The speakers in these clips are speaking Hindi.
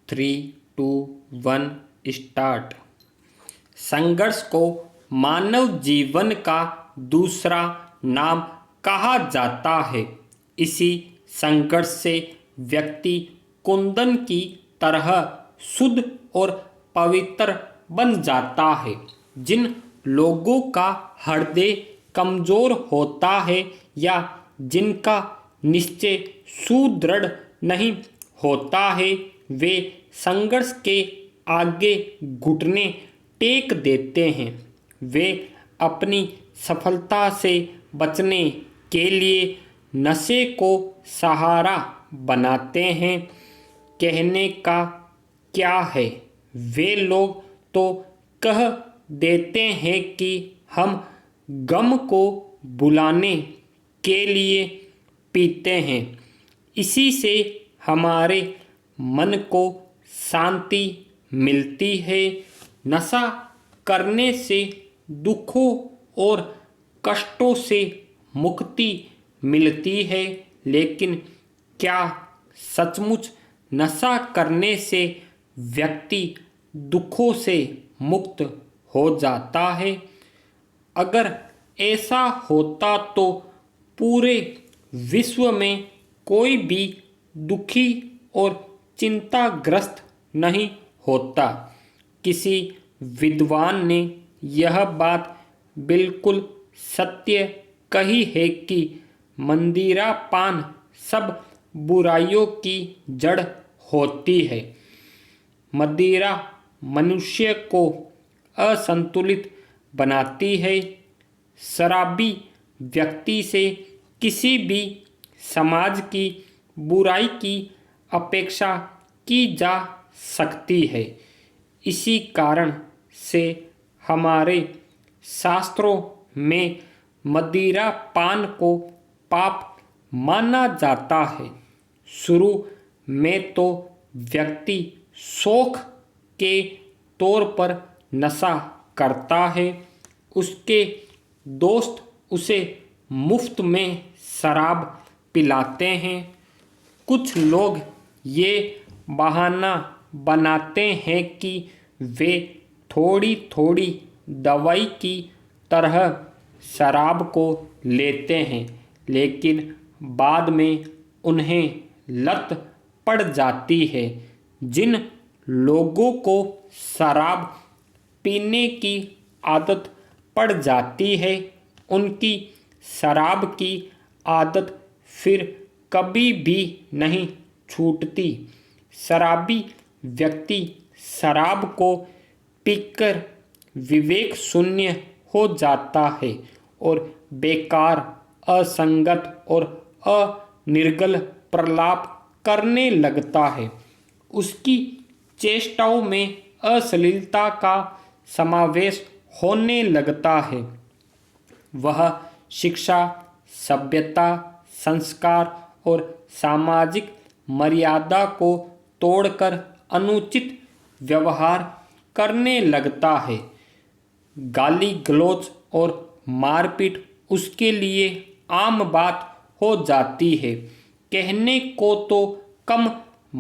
3, 2, 1 स्टार्ट। संघर्ष को मानव जीवन का दूसरा नाम कहा जाता है। इसी संघर्ष से व्यक्ति कुंदन की तरह शुद्ध और पवित्र बन जाता है। जिन लोगों का हृदय कमजोर होता है या जिनका निश्चय सुदृढ़ नहीं होता है, वे संघर्ष के आगे घुटने टेक देते हैं। वे अपनी सफलता से बचने के लिए नशे को सहारा बनाते हैं। कहने का क्या है, वे लोग तो कह देते हैं कि हम गम को भुलाने के लिए पीते हैं, इसी से हमारे मन को शांति मिलती है। नशा करने से दुखों और कष्टों से मुक्ति मिलती है, लेकिन क्या सचमुच नशा करने से व्यक्ति दुखों से मुक्त हो जाता है? अगर ऐसा होता तो पूरे विश्व में कोई भी दुखी और चिंताग्रस्त नहीं होता। किसी विद्वान ने यह बात बिल्कुल सत्य कही है कि मदिरापान सब बुराइयों की जड़ होती है। मदिरा मनुष्य को असंतुलित बनाती है। शराबी व्यक्ति से किसी भी समाज की बुराई की अपेक्षा की जा सकती है। इसी कारण से हमारे शास्त्रों में मदिरा पान को पाप माना जाता है। शुरू में तो व्यक्ति शौक के तौर पर नशा करता है। उसके दोस्त उसे मुफ्त में शराब पिलाते हैं। कुछ लोग ये बहाना बनाते हैं कि वे थोड़ी थोड़ी दवाई की तरह शराब को लेते हैं, लेकिन बाद में उन्हें लत पड़ जाती है। जिन लोगों को शराब पीने की आदत पड़ जाती है, उनकी शराब की आदत फिर कभी भी नहीं छूटती। शराबी व्यक्ति शराब को पीकर विवेक शून्य हो जाता है और बेकार, असंगत और अनिर्गल प्रलाप करने लगता है। उसकी चेष्टाओं में अश्लीलता का समावेश होने लगता है। वह शिक्षा, सभ्यता, संस्कार और सामाजिक मर्यादा को तोड़कर अनुचित व्यवहार करने लगता है। गाली गलौज और मारपीट उसके लिए आम बात हो जाती है। कहने को तो कम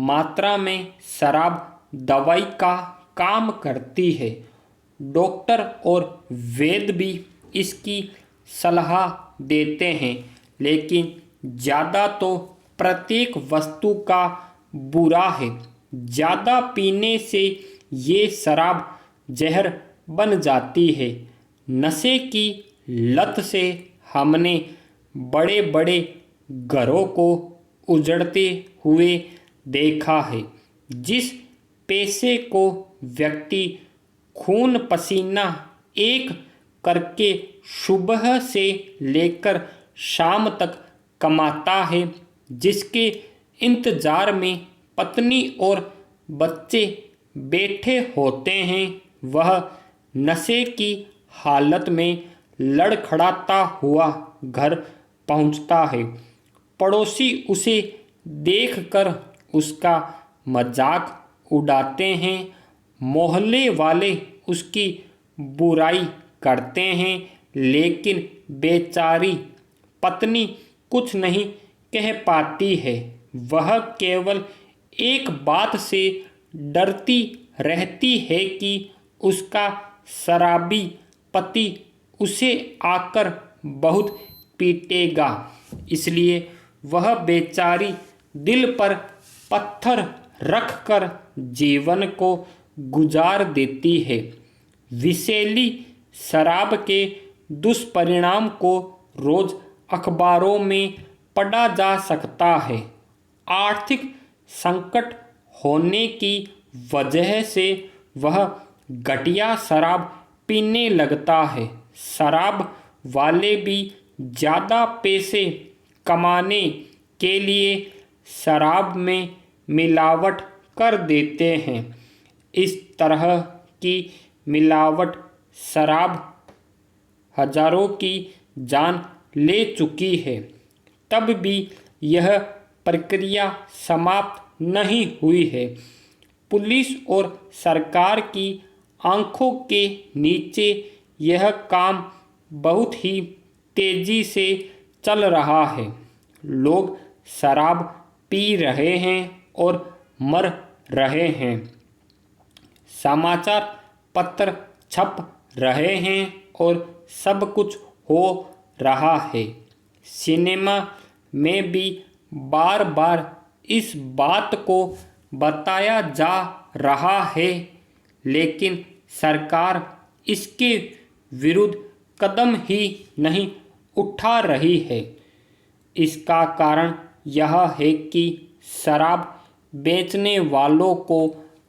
मात्रा में शराब दवाई का काम करती है। डॉक्टर और वैद्य भी इसकी सलाह देते हैं, लेकिन ज़्यादा तो प्रत्येक वस्तु का बुरा है। ज़्यादा पीने से ये शराब जहर बन जाती है। नशे की लत से हमने बड़े बड़े घरों को उजड़ते हुए देखा है। जिस पैसे को व्यक्ति खून पसीना एक करके सुबह से लेकर शाम तक कमाता है, जिसके इंतजार में पत्नी और बच्चे बैठे होते हैं, वह नशे की हालत में लड़खड़ाता हुआ घर पहुंचता है। पड़ोसी उसे देखकर उसका मजाक उड़ाते हैं। मोहल्ले वाले उसकी बुराई करते हैं, लेकिन बेचारी पत्नी कुछ नहीं कह पाती है। वह केवल एक बात से डरती रहती है कि उसका शराबी पति उसे आकर बहुत पीटेगा, इसलिए वह बेचारी दिल पर पत्थर रखकर जीवन को गुजार देती है। विषैली शराब के दुष्परिणाम को रोज अखबारों में पढ़ा जा सकता है। आर्थिक संकट होने की वजह से वह घटिया शराब पीने लगता है। शराब वाले भी ज़्यादा पैसे कमाने के लिए शराब में मिलावट कर देते हैं। इस तरह की मिलावट शराब हजारों की जान ले चुकी है। तब भी यह प्रक्रिया समाप्त नहीं हुई है। पुलिस और सरकार की आंखों के नीचे यह काम बहुत ही तेजी से चल रहा है। लोग शराब पी रहे हैं और मर रहे हैं। समाचार पत्र छप रहे हैं और सब कुछ हो रहा है। सिनेमा में भी बार बार इस बात को बताया जा रहा है, लेकिन सरकार इसके विरुद्ध कदम ही नहीं उठा रही है। इसका कारण यह है कि शराब बेचने वालों को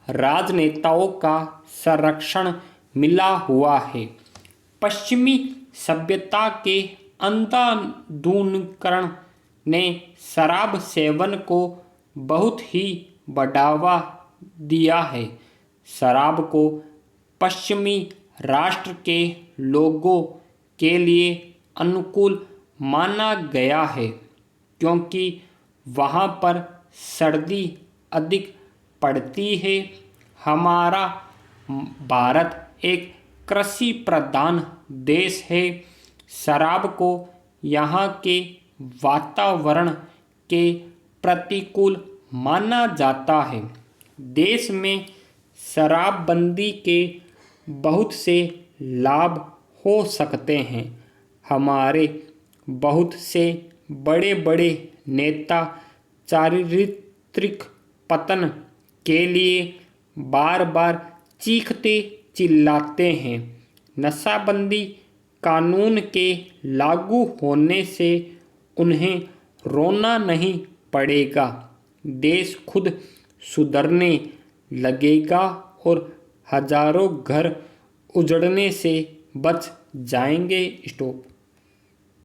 राजनेताओं का संरक्षण मिला हुआ है। पश्चिमी सभ्यता के अंधाधुंधीकरण ने शराब सेवन को बहुत ही बढ़ावा दिया है। शराब को पश्चिमी राष्ट्र के लोगों के लिए अनुकूल माना गया है, क्योंकि वहाँ पर सर्दी अधिक पड़ती है। हमारा भारत एक कृषि प्रधान देश है। शराब को यहाँ के वातावरण के प्रतिकूल माना जाता है। देश में शराबबंदी के बहुत से लाभ हो सकते हैं। हमारे बहुत से बड़े बड़े नेता चारित्रिक पतन के लिए बार बार चीखते चिल्लाते हैं। नशाबंदी कानून के लागू होने से उन्हें रोना नहीं पड़ेगा। देश खुद सुधरने लगेगा और हजारों घर उजड़ने से बच जाएंगे। स्टॉप।